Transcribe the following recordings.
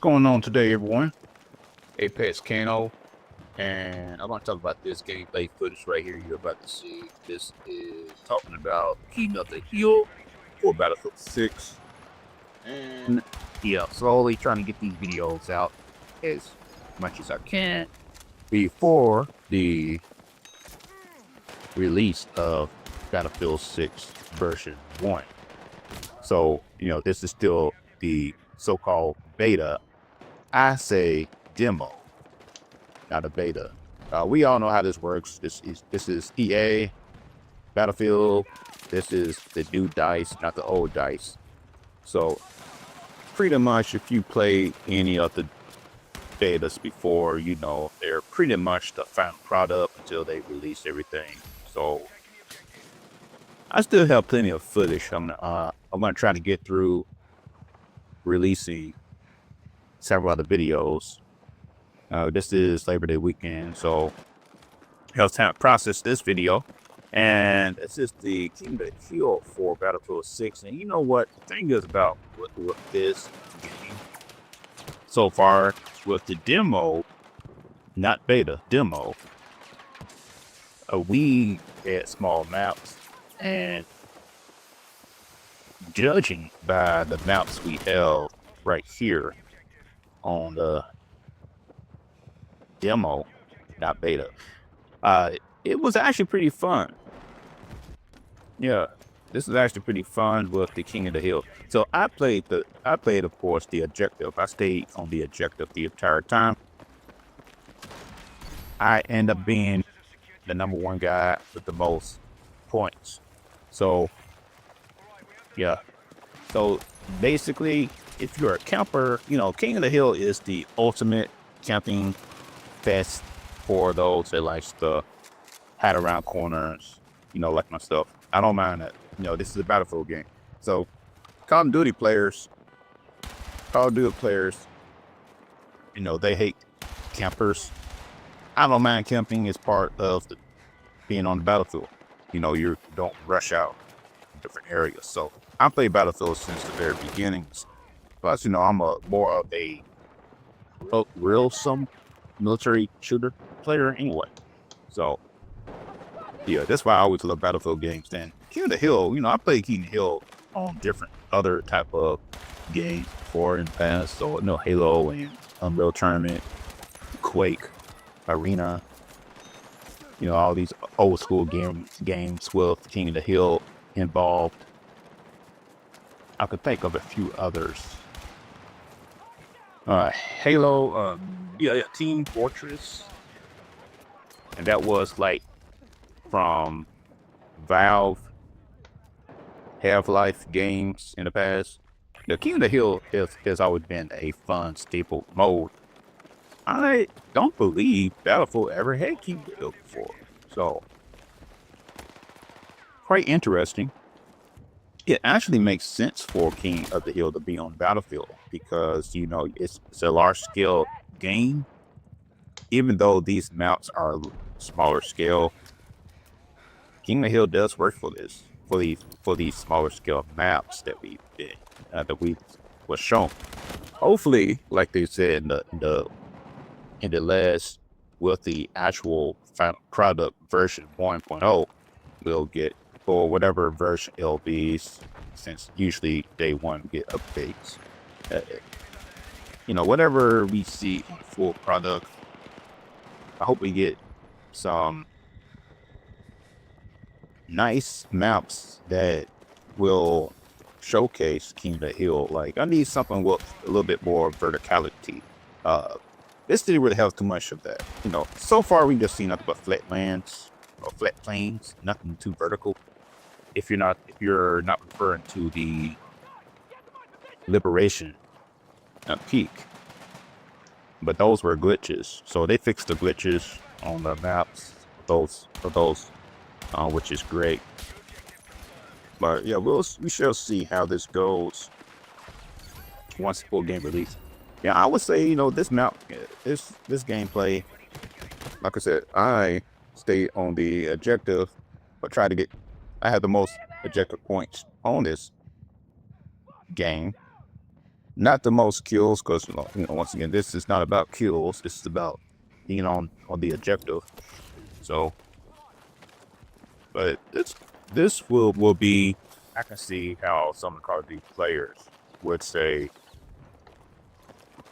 going on today, everyone? Apex Kano, and I'm going to talk about this gameplay footage right here you're about to see. This is talking about King of the Hill for Battlefield 6, and yeah, slowly trying to get these videos out as much as I can before the release of Battlefield 6 version 1. So, this is still the so-called beta. I say demo, not a beta. We all know how this works. This is EA Battlefield. This is the new dice, not the old dice. So pretty much, if you play any of the betas before, they're pretty much the final product until they release everything. So I still have plenty of footage. I'm gonna try to get through releasing several other videos. This is Labor Day weekend, so I have time to process this video. And this is the King of the Hill for Battlefield 6. And you know what? The thing is about with this game so far, with the demo, not beta, demo, we had small maps. And judging by the maps we have right here on the demo, not beta, it was actually pretty fun. Yeah, this is actually pretty fun with the King of the Hill. So I played, of course, the objective. I stayed on the objective the entire time. I end up being the #1 guy with the most points. So yeah. So basically, if you're a camper, King of the Hill is the ultimate camping fest for those that likes to hide around corners, like myself. I don't mind that. This is a Battlefield game. So Call of Duty players, they hate campers. I don't mind camping as part of being on the battlefield. You don't rush out different areas. So I played Battlefield since the very beginnings. Plus, I'm more of a real some military shooter player anyway. So yeah, that's why I always love Battlefield games. And King of the Hill, I played King of the Hill on different other type of games before in the past. So Halo and Unreal Tournament, Quake, Arena, all these old school games with King of the Hill involved. I could think of a few others. Halo, Team Fortress, and that was like from Valve Half-Life games in the past. The King of the Hill has always been a fun staple mode. I don't believe Battlefield ever had King of the Hill before, so quite interesting. It actually makes sense for King of the Hill to be on Battlefield because it's a large scale game. Even though these maps are smaller scale, King of the Hill does work for this, for these smaller scale maps that we did, that we was shown. Hopefully, like they said in the last, with the actual final product version 1.0, we'll get, or whatever version it'll be, since usually day one we get updates. Whatever we see full product, I hope we get some nice maps that will showcase King of the Hill. Like, I need something with a little bit more verticality. This didn't really have too much of that. So far we just seen nothing but flat lands or flat plains, nothing too vertical. If you're not referring to the Liberation peak, but those were glitches. So they fixed the glitches on the maps for those, which is great. But yeah, we shall see how this goes once full game release. Yeah, I would say this map, this gameplay. Like I said, I stay on the objective, but try to get. I have the most objective points on this game. Not the most kills, because once again, this is not about kills. This is about being on the objective. So, but this will be. I can see how some Call of Duty players would say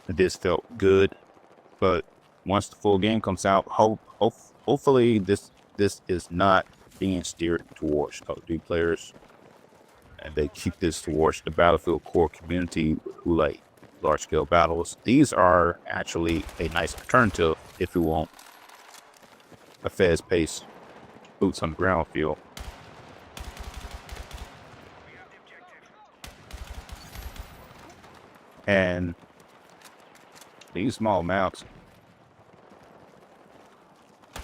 this felt good, but once the full game comes out, hopefully this is not being steered towards Call of Duty players, and they keep this towards the Battlefield core community who like large scale battles. These are actually a nice alternative if you want a fast paced boots on the ground feel. And these small maps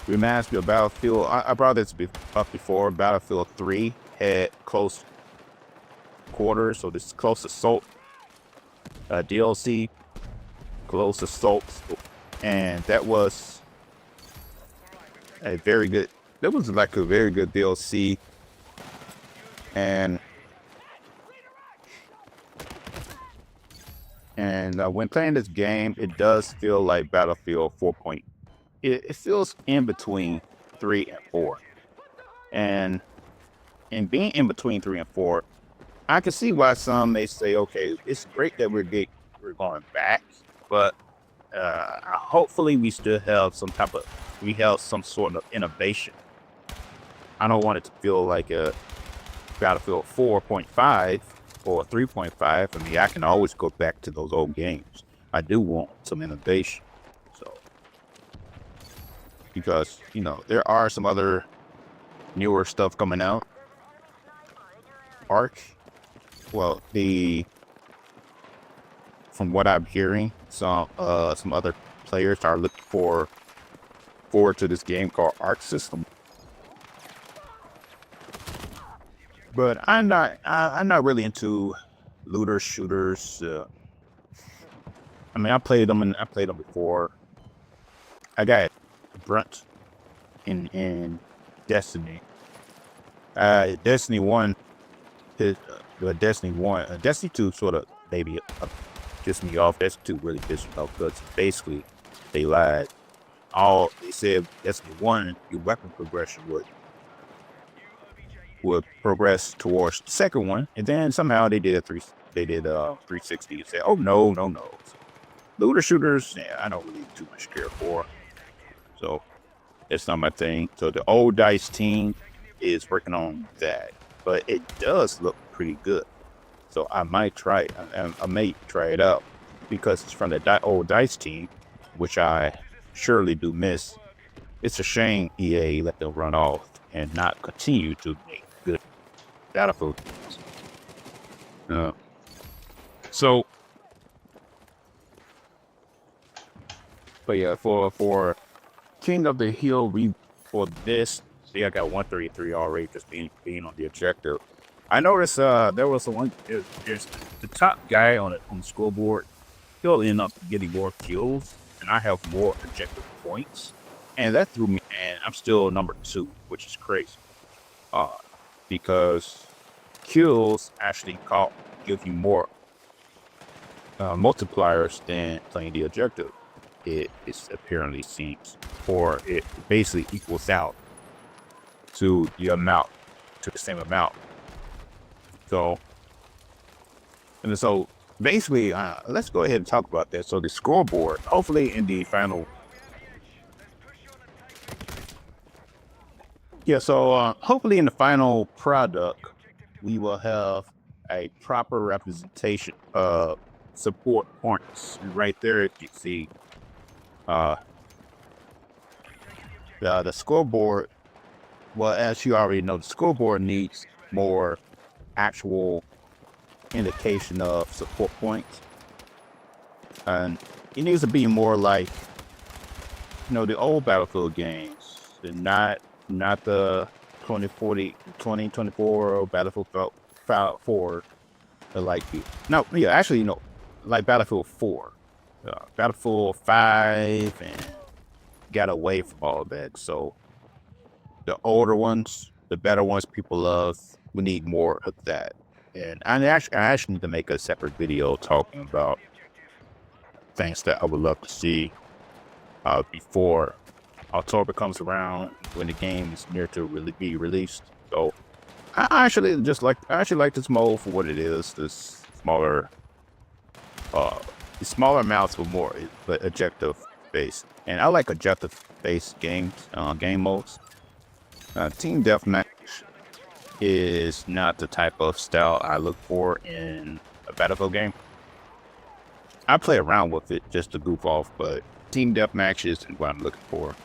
reminds me of Battlefield. I brought this up before. Battlefield 3 had close quarters, so this close assault DLC, close assault, and that was a very good. That was like a very good DLC, and when playing this game, it does feel like Battlefield 4. It feels in between 3 and 4, and being in between 3 and 4, I can see why some may say, okay, it's great that we're going back, but hopefully we still have we have some sort of innovation. I don't want it to feel like a Battlefield 4.5 or 3.5. I mean, I can always go back to those old games. I do want some innovation. So, because, there are some other newer stuff coming out. Arc, well, from what I'm hearing, some other players are looking forward to this game called Arc System. But I'm not really into looter shooters. I mean, I played them before. I got Brunt in Destiny. Destiny 1 Destiny 1, Destiny 2 sort of maybe pissed me off. Destiny 2 really pissed me off because basically they lied. They said Destiny 1, your weapon progression would progress towards the second one, and then somehow they did 360 and said, oh no. So, looter shooters, I don't really too much care for. So it's not my thing. So the old DICE team is working on that, but it does look pretty good. So I might try it. I may try it out because it's from the old DICE team, which I surely do miss. It's a shame EA let them run off and not continue to make good Battlefield games. So, but yeah, for King of the Hill for this, see, I got 133 already just being on the objective. I noticed there was there's the top guy on the scoreboard. He'll end up getting more kills, and I have more objective points, and that threw me. And I'm still number 2, which is crazy. Because kills actually give you more multipliers than playing the objective. It apparently seems, or it basically equals out to the same amount. So basically, let's go ahead and talk about that. So the scoreboard, hopefully in the final. Yeah, so hopefully in the final product, we will have a proper representation of support points. And right there, you can see the scoreboard. Well, as you already know, the scoreboard needs more actual indication of support points. And it needs to be more like, the old Battlefield games, and not the 2024 or Battlefield 4. Like Battlefield 4, Battlefield 5, and got away from all that. So the older ones, the better ones people love, we need more of that. And I actually need to make a separate video talking about things that I would love to see before October comes around, when the game is near to really be released. So I actually like this mode for what it is. This uh, smaller amounts with more, but objective based. And I like objective based games, game modes. Team deathmatch is not the type of style I look for in a Battlefield game. I play around with it just to goof off, but team deathmatch isn't what I'm looking for.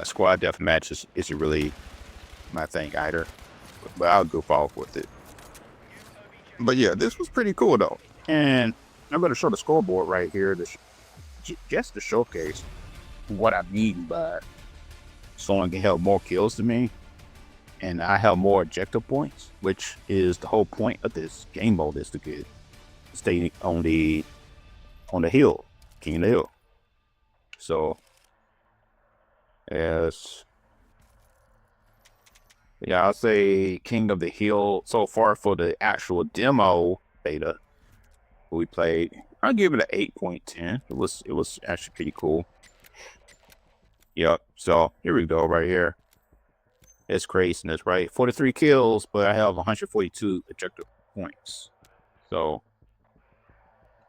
Squad deathmatch isn't really my thing either, but I'll goof off with it. But yeah, this was pretty cool though. And I'm going to show the scoreboard right here, just to showcase what I mean by someone can have more kills than me, and I have more objective points, which is the whole point of this game mode, is to get stay on the hill, king of the hill. So as yeah, I'll say king of the hill so far for the actual demo beta we played. I'll give it an 8.10. It was actually pretty cool. Yep. So here we go, right here. It's craziness, right? 43 kills, but I have 142 objective points. So,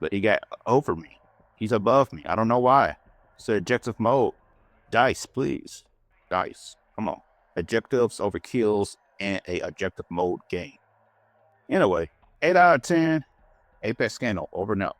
but he got over me. He's above me. I don't know why. It's objective mode. Dice, please. Dice. Come on. Objectives over kills and a objective mode game. Anyway, 8 out of 10. Apex Scandal. Over and out.